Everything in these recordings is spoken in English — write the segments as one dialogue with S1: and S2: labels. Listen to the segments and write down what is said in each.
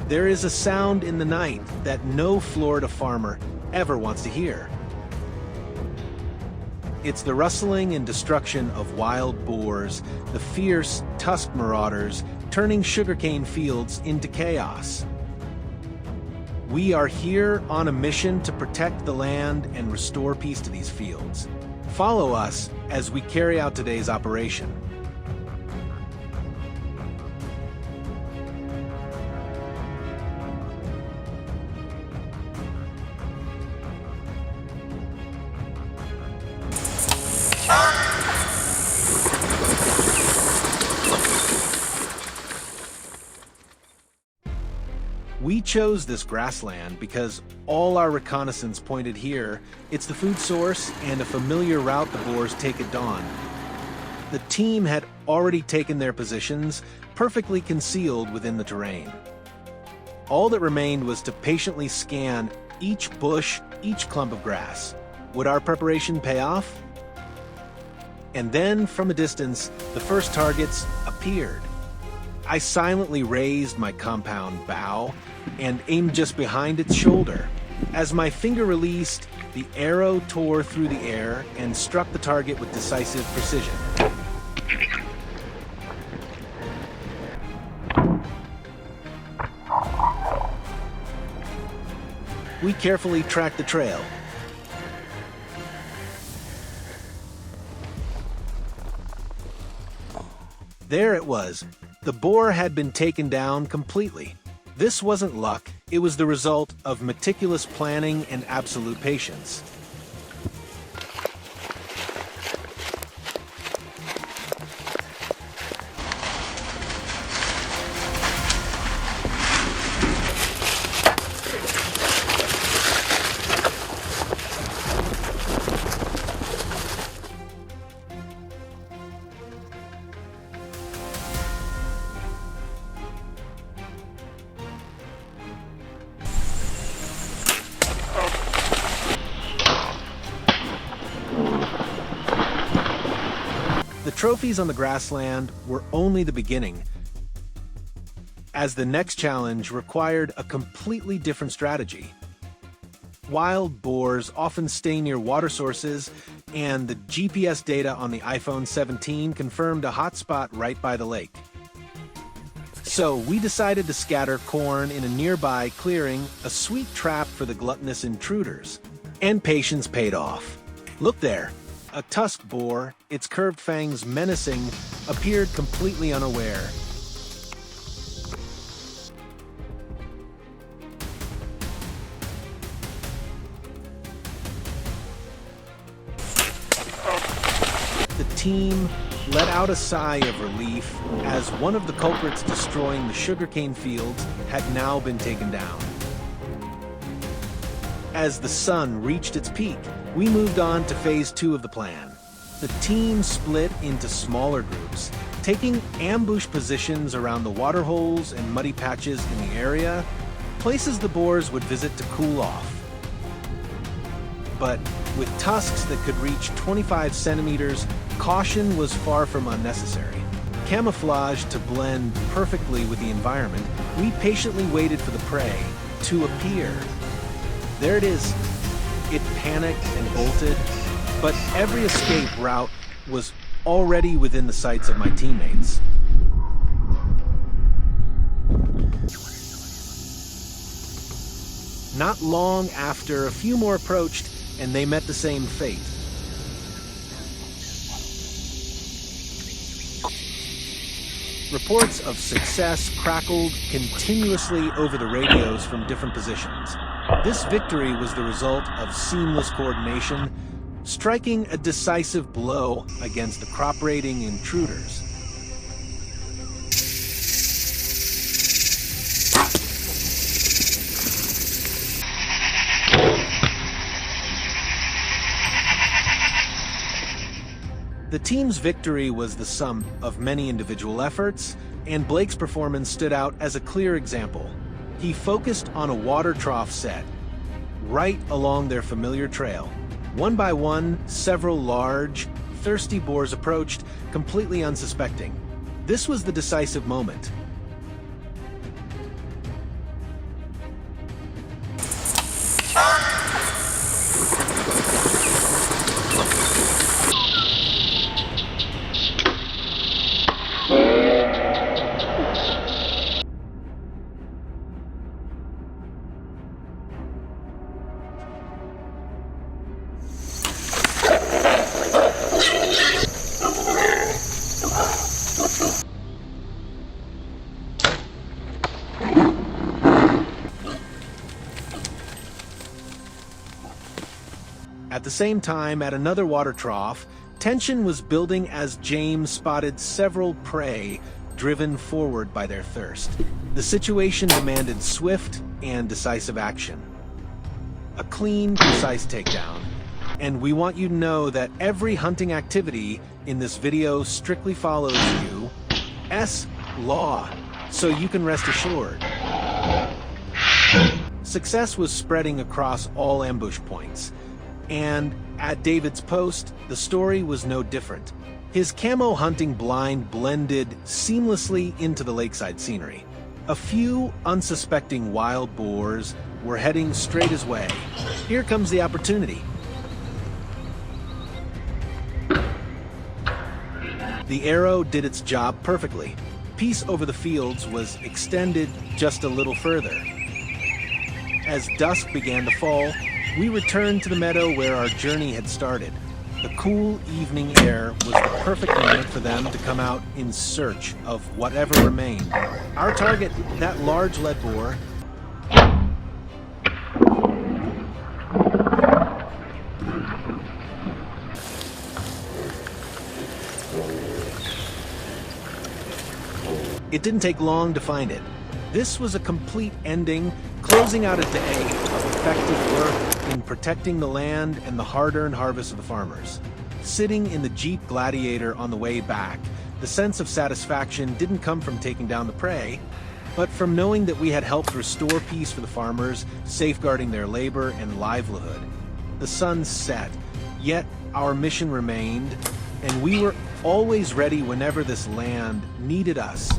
S1: There is a sound in the night that no Florida farmer ever wants to hear. It's the rustling and destruction of wild boars, the fierce, tusked marauders turning sugarcane fields into chaos. We are here on a mission to protect the land and restore peace to these fields. Follow us as we carry out today's operation. We chose this grassland because all our reconnaissance pointed here. It's the food source and a familiar route the boars take at dawn. The team had already taken their positions, perfectly concealed within the terrain. All that remained was to patiently scan each bush, each clump of grass. Would our preparation pay off? And then, from a distance, the first targets appeared. I silently raised my compound bow and aimed just behind its shoulder. As my finger released, the arrow tore through the air and struck the target with decisive precision. We carefully tracked the trail. There it was. The boar had been taken down completely. This wasn't luck, it was the result of meticulous planning and absolute patience. The trophies on the grassland were only the beginning, as the next challenge required a completely different strategy. Wild boars often stay near water sources, and the GPS data on the iPhone 17 confirmed a hotspot right by the lake. So we decided to scatter corn in a nearby clearing, a sweet trap for the gluttonous intruders. And patience paid off. Look there. A tusked boar, its curved fangs menacing, appeared completely unaware. The team let out a sigh of relief as one of the culprits destroying the sugarcane fields had now been taken down. As the sun reached its peak, we moved on to phase 2 of the plan. The team split into smaller groups, taking ambush positions around the water holes and muddy patches in the area, places the boars would visit to cool off. But with tusks that could reach 25 centimeters, caution was far from unnecessary. Camouflaged to blend perfectly with the environment, we patiently waited for the prey to appear. There it is. It panicked and bolted, but every escape route was already within the sights of my teammates. Not long after, a few more approached, and they met the same fate. Reports of success crackled continuously over the radios from different positions. This victory was the result of seamless coordination, striking a decisive blow against the crop-raiding intruders. The team's victory was the sum of many individual efforts, and Blake's performance stood out as a clear example. He focused on a water trough set, right along their familiar trail. One by one, several large, thirsty boars approached, completely unsuspecting. This was the decisive moment. At the same time, at another water trough, tension was building as James spotted several prey driven forward by their thirst. The situation demanded swift and decisive action. A clean, precise takedown. And we want you to know that every hunting activity in this video strictly follows U.S. law, so you can rest assured. Success was spreading across all ambush points. And at David's post, the story was no different. His camo hunting blind blended seamlessly into the lakeside scenery. A few unsuspecting wild boars were heading straight his way. Here comes the opportunity. The arrow did its job perfectly. Peace over the fields was extended just a little further. As dusk began to fall, we returned to the meadow where our journey had started. The cool evening air was the perfect moment for them to come out in search of whatever remained. Our target, that large lead boar, it didn't take long to find it. This was a complete ending, closing out a day of effective work in protecting the land and the hard-earned harvest of the farmers. Sitting in the Jeep Gladiator on the way back, the sense of satisfaction didn't come from taking down the prey, but from knowing that we had helped restore peace for the farmers, safeguarding their labor and livelihood. The sun set, yet our mission remained, and we were always ready whenever this land needed us.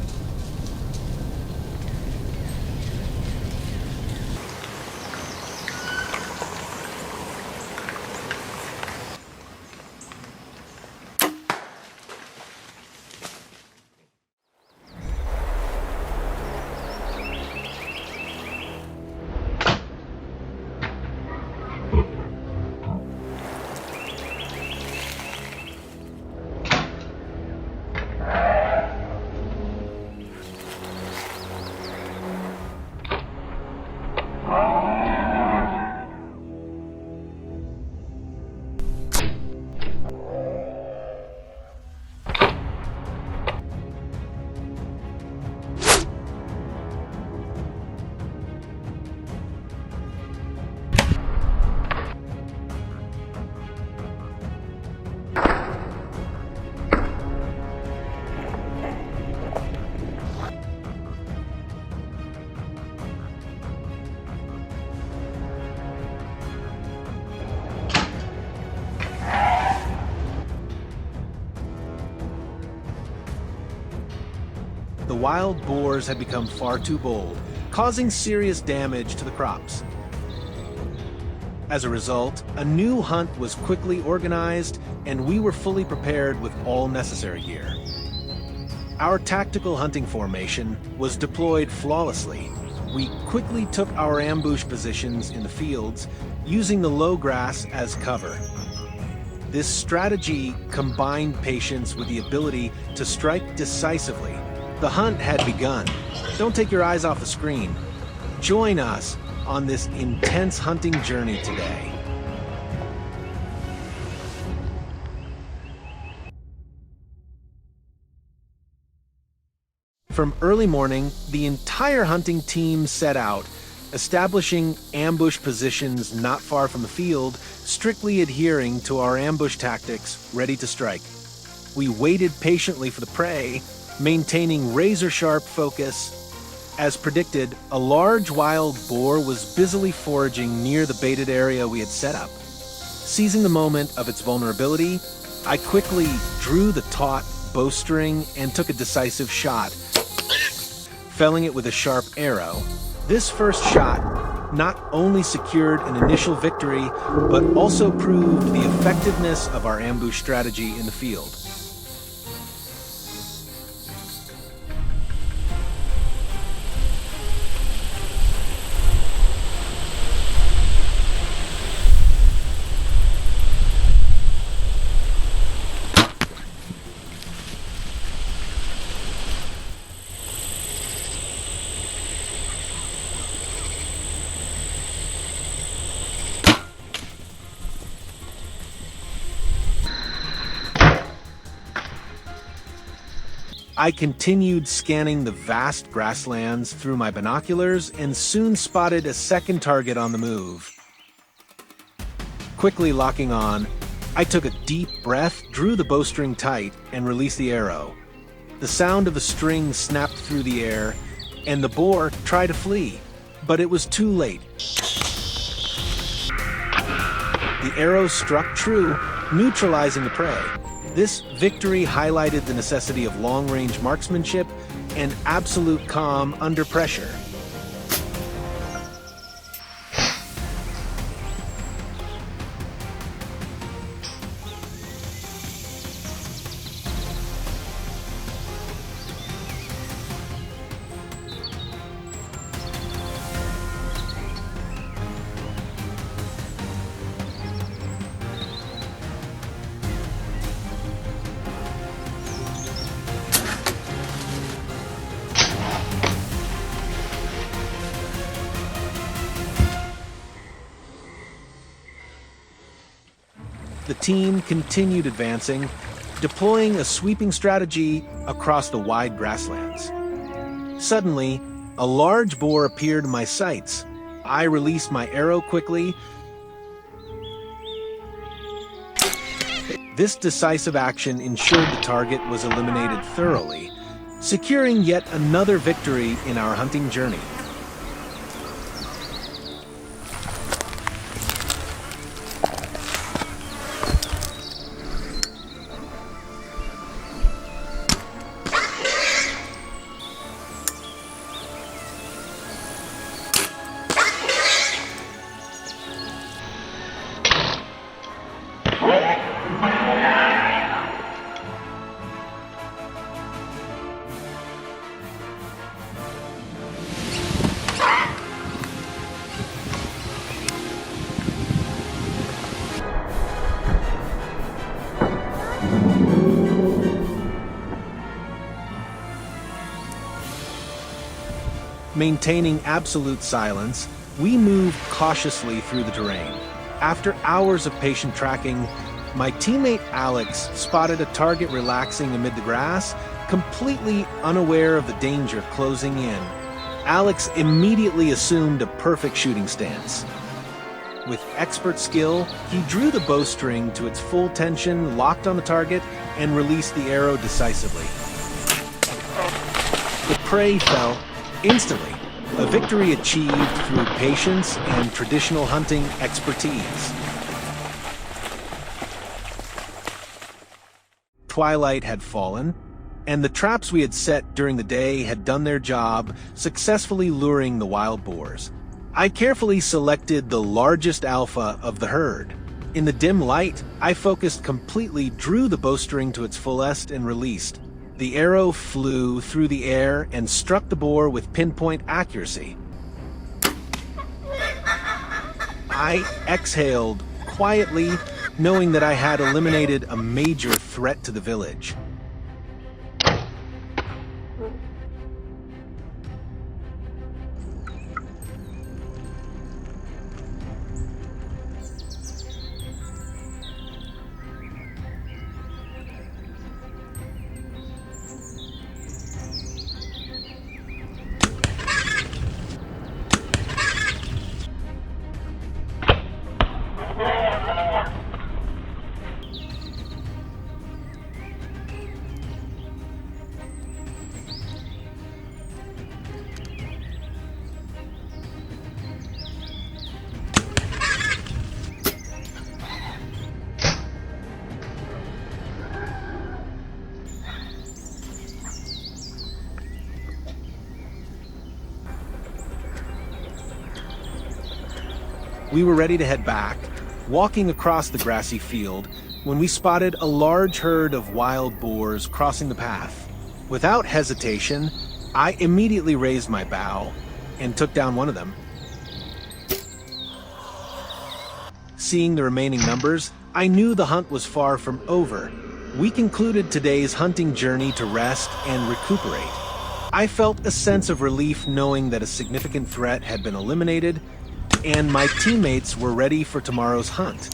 S1: The wild boars had become far too bold, causing serious damage to the crops. As a result, a new hunt was quickly organized, and we were fully prepared with all necessary gear. Our tactical hunting formation was deployed flawlessly. We quickly took our ambush positions in the fields, using the low grass as cover. This strategy combined patience with the ability to strike decisively. The hunt had begun. Don't take your eyes off the screen. Join us on this intense hunting journey today. From early morning, the entire hunting team set out, establishing ambush positions not far from the field, strictly adhering to our ambush tactics, ready to strike. We waited patiently for the prey, maintaining razor-sharp focus. As predicted, a large wild boar was busily foraging near the baited area we had set up. Seizing the moment of its vulnerability, I quickly drew the taut bowstring and took a decisive shot, felling it with a sharp arrow. This first shot not only secured an initial victory, but also proved the effectiveness of our ambush strategy in the field. I continued scanning the vast grasslands through my binoculars and soon spotted a second target on the move. Quickly locking on, I took a deep breath, drew the bowstring tight, and released the arrow. The sound of the string snapped through the air, and the boar tried to flee, but it was too late. The arrow struck true, neutralizing the prey. This victory highlighted the necessity of long-range marksmanship and absolute calm under pressure. The team continued advancing, deploying a sweeping strategy across the wide grasslands. Suddenly, a large boar appeared in my sights. I released my arrow quickly. This decisive action ensured the target was eliminated thoroughly, securing yet another victory in our hunting journey. Maintaining absolute silence, we moved cautiously through the terrain. After hours of patient tracking, my teammate Alex spotted a target relaxing amid the grass, completely unaware of the danger closing in. Alex immediately assumed a perfect shooting stance. With expert skill, he drew the bowstring to its full tension, locked on the target, and released the arrow decisively. The prey fell instantly, a victory achieved through patience and traditional hunting expertise. Twilight had fallen, and the traps we had set during the day had done their job, successfully luring the wild boars. I carefully selected the largest alpha of the herd. In the dim light, I focused completely, drew the bowstring to its fullest, and released. The arrow flew through the air and struck the boar with pinpoint accuracy. I exhaled quietly, knowing that I had eliminated a major threat to the village. We were ready to head back, walking across the grassy field, when we spotted a large herd of wild boars crossing the path. Without hesitation, I immediately raised my bow and took down one of them. Seeing the remaining numbers, I knew the hunt was far from over. We concluded today's hunting journey to rest and recuperate. I felt a sense of relief knowing that a significant threat had been eliminated, and my teammates were ready for tomorrow's hunt.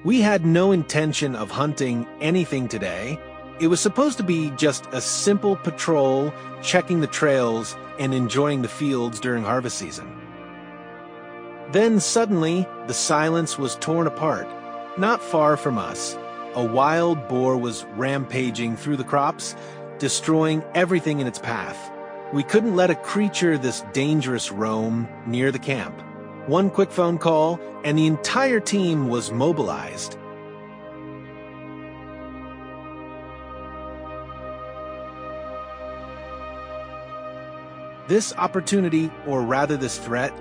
S1: We had no intention of hunting anything today. It was supposed to be just a simple patrol, checking the trails, and enjoying the fields during harvest season. Then suddenly, the silence was torn apart. Not far from us, a wild boar was rampaging through the crops, destroying everything in its path. We couldn't let a creature this dangerous roam near the camp. One quick phone call, and the entire team was mobilized. This opportunity, or rather this threat,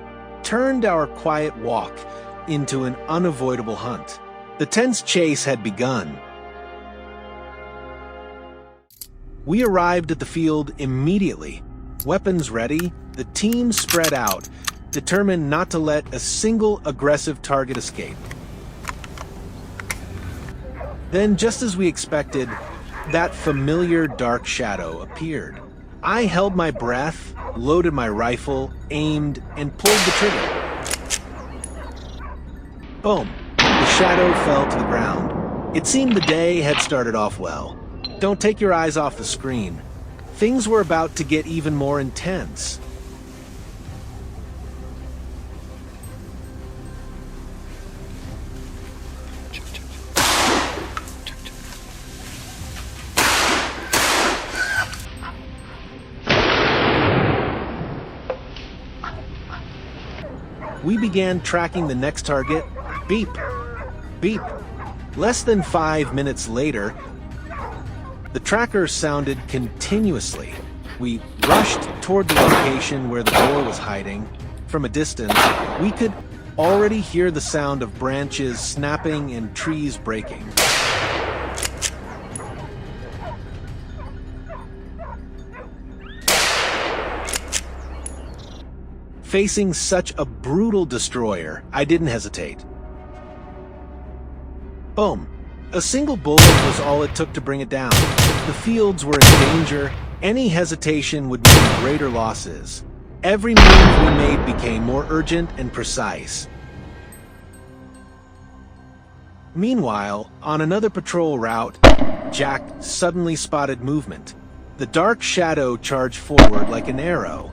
S1: turned our quiet walk into an unavoidable hunt. The tense chase had begun. We arrived at the field immediately. Weapons ready, the team spread out, determined not to let a single aggressive target escape. Then, just as we expected, that familiar dark shadow appeared. I held my breath, loaded my rifle, aimed, and pulled the trigger. Boom! The shadow fell to the ground. It seemed the day had started off well. Don't take your eyes off the screen. Things were about to get even more intense. We began tracking the next target. Beep, beep. Less than 5 minutes later, the tracker sounded continuously. We rushed toward the location where the boar was hiding. From a distance, we could already hear the sound of branches snapping and trees breaking. Facing such a brutal destroyer, I didn't hesitate. Boom. A single bullet was all it took to bring it down. The fields were in danger. Any hesitation would mean greater losses. Every move we made became more urgent and precise. Meanwhile, on another patrol route, Jack suddenly spotted movement. The dark shadow charged forward like an arrow.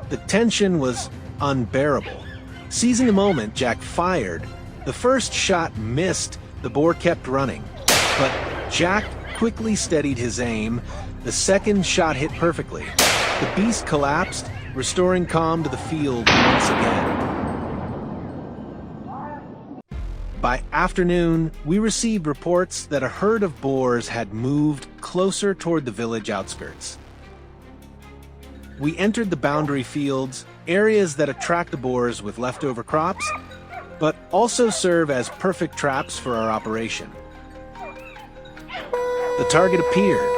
S1: The tension was unbearable. Seizing the moment, Jack fired. The first shot missed. The boar kept running. But Jack quickly steadied his aim. The second shot hit perfectly. The beast collapsed, restoring calm to the field once again. By afternoon, we received reports that a herd of boars had moved closer toward the village outskirts. We entered the boundary fields, areas that attract the boars with leftover crops, but also serve as perfect traps for our operation. The target appeared.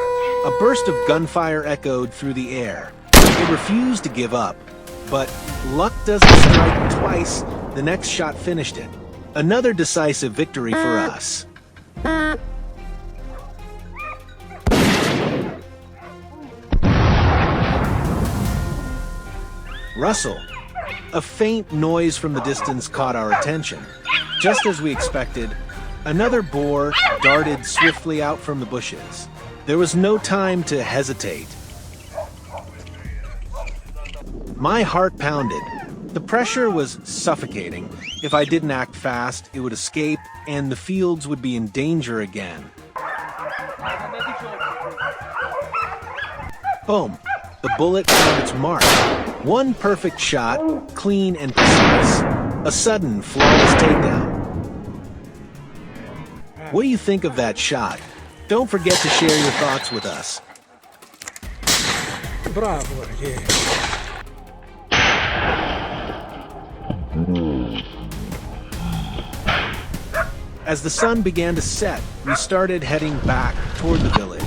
S1: A burst of gunfire echoed through the air. It refused to give up, but luck doesn't strike twice. The next shot finished it. Another decisive victory for us. Rustle. A faint noise from the distance caught our attention. Just as we expected, another boar darted swiftly out from the bushes. There was no time to hesitate. My heart pounded. The pressure was suffocating. If I didn't act fast, it would escape, and the fields would be in danger again. Boom. The bullet found its mark. One perfect shot, clean and precise. A sudden, flawless takedown. What do you think of that shot? Don't forget to share your thoughts with us.
S2: Bravo, yeah.
S1: As the sun began to set, we started heading back toward the village,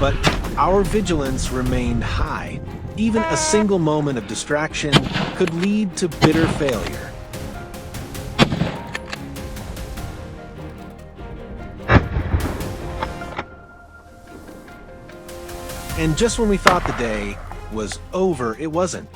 S1: but our vigilance remained high. Even a single moment of distraction could lead to bitter failure. And just when we thought the day was over, it wasn't.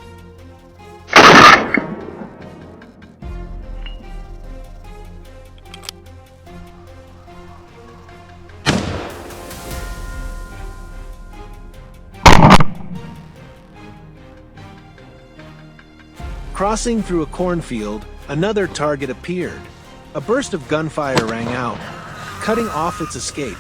S1: Crossing through a cornfield, another target appeared. A burst of gunfire rang out, cutting off its escape.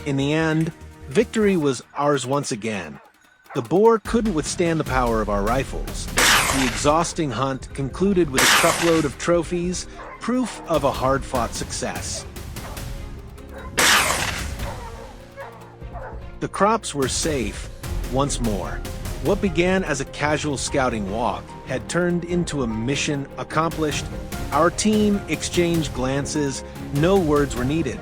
S1: In the end, victory was ours once again. The boar couldn't withstand the power of our rifles. The exhausting hunt concluded with a truckload of trophies, proof of a hard-fought success. The crops were safe once more. What began as a casual scouting walk had turned into a mission accomplished. Our team exchanged glances. No words were needed.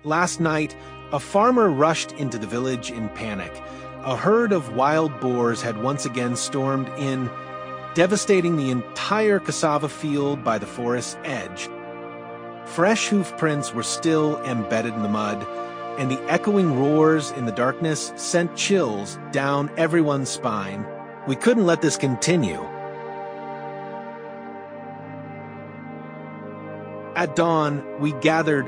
S1: Last night, a farmer rushed into the village in panic. A herd of wild boars had once again stormed in, devastating the entire cassava field by the forest's edge. Fresh hoof prints were still embedded in the mud, and the echoing roars in the darkness sent chills down everyone's spine. We couldn't let this continue. At dawn, we gathered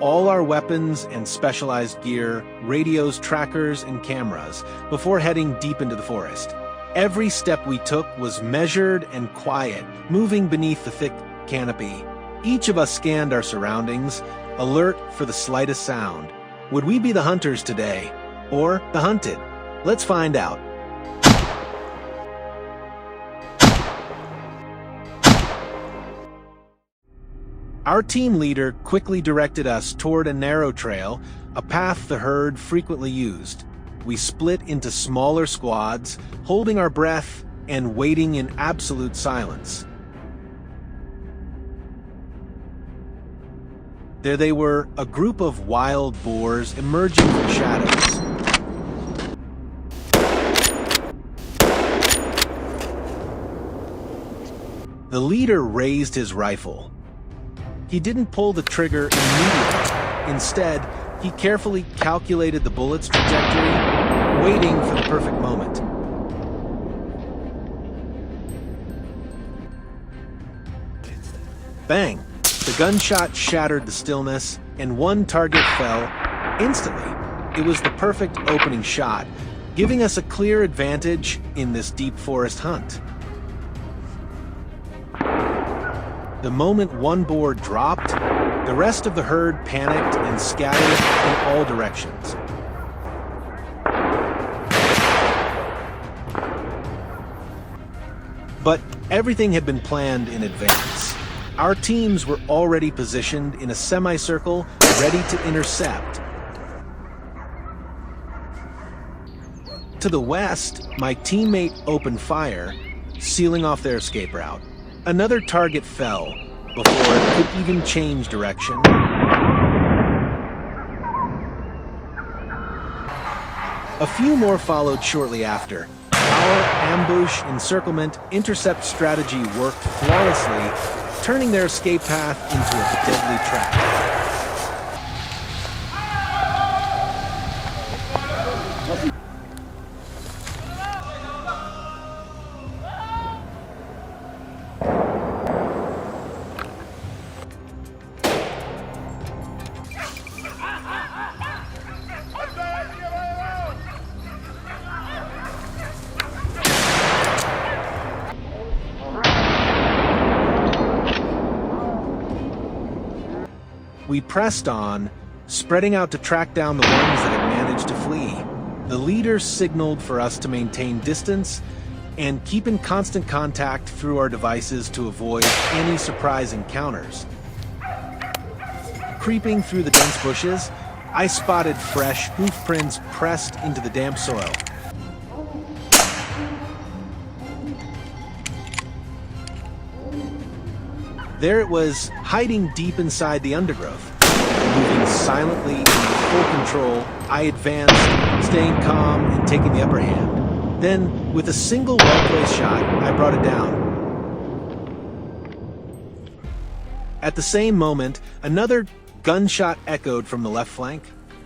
S1: all our weapons and specialized gear, radios, trackers, and cameras before heading deep into the forest. Every step we took was measured and quiet, moving beneath the thick canopy. Each of us scanned our surroundings, alert for the slightest sound. Would we be the hunters today, or the hunted? Let's find out. Our team leader quickly directed us toward a narrow trail, a path the herd frequently used. We split into smaller squads, holding our breath and waiting in absolute silence. There they were, a group of wild boars emerging from shadows. The leader raised his rifle. He didn't pull the trigger immediately. Instead, he carefully calculated the bullet's trajectory, waiting for the perfect moment. Bang! The gunshot shattered the stillness, and one target fell instantly. It was the perfect opening shot, giving us a clear advantage in this deep forest hunt. The moment one boar dropped, the rest of the herd panicked and scattered in all directions. But everything had been planned in advance. Our teams were already positioned in a semicircle, ready to intercept. To the west, my teammate opened fire, sealing off their escape route. Another target fell before it could even change direction. A few more followed shortly after. Our ambush, encirclement, intercept strategy worked flawlessly, turning their escape path into a deadly trap. We pressed on, spreading out to track down the ones that had managed to flee. The leader signaled for us to maintain distance and keep in constant contact through our devices to avoid any surprise encounters. Creeping through the dense bushes, I spotted fresh hoof prints pressed into the damp soil. There it was, hiding deep inside the undergrowth. Moving silently and with full control, I advanced, staying calm and taking the upper hand. Then, with a single well-placed shot, I brought it down. At the same moment, another gunshot echoed from the left flank.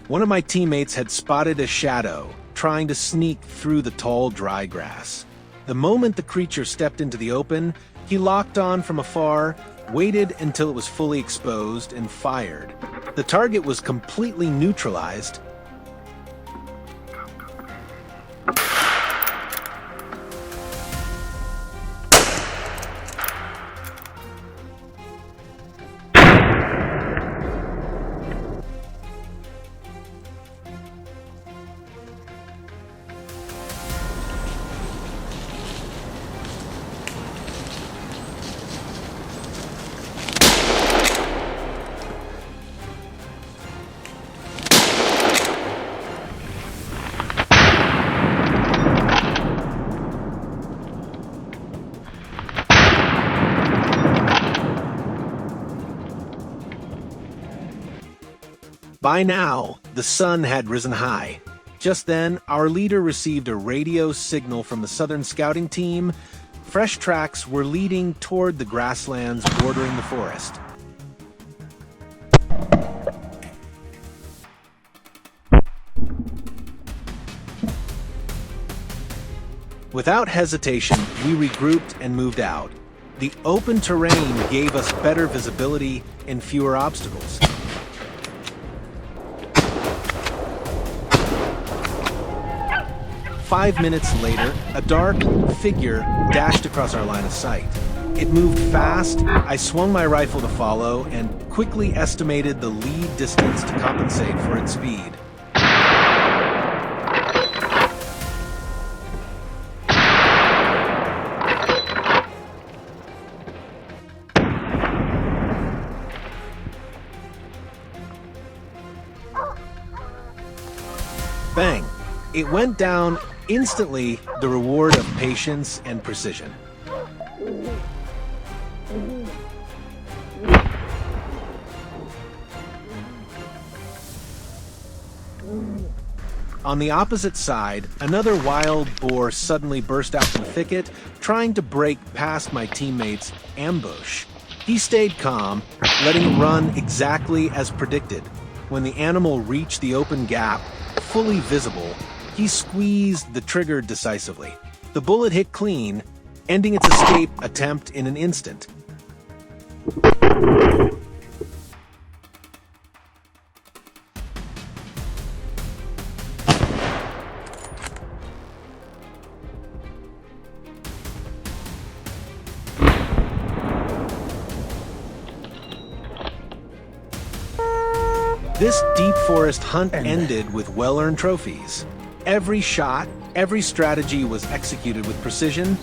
S1: One of my teammates had spotted a shadow, trying to sneak through the tall, dry grass. The moment the creature stepped into the open, he locked on from afar, waited until it was fully exposed, and fired. The target was completely neutralized. By now, the sun had risen high. Just then, our leader received a radio signal from the Southern Scouting Team. Fresh tracks were leading toward the grasslands bordering the forest. Without hesitation, we regrouped and moved out. The open terrain gave us better visibility and fewer obstacles. Five minutes later, a dark figure dashed across our line of sight. It moved fast. I swung my rifle to follow and quickly estimated the lead distance to compensate for its speed. Bang! It went down instantly, the reward of patience and precision. On the opposite side, another wild boar suddenly burst out from the thicket, trying to break past my teammates' ambush. He stayed calm, letting it run exactly as predicted. When the animal reached the open gap, fully visible, he squeezed the trigger decisively. The bullet hit clean, ending its escape attempt in an instant. This deep forest hunt ended with well-earned trophies. Every shot, every strategy was executed with precision,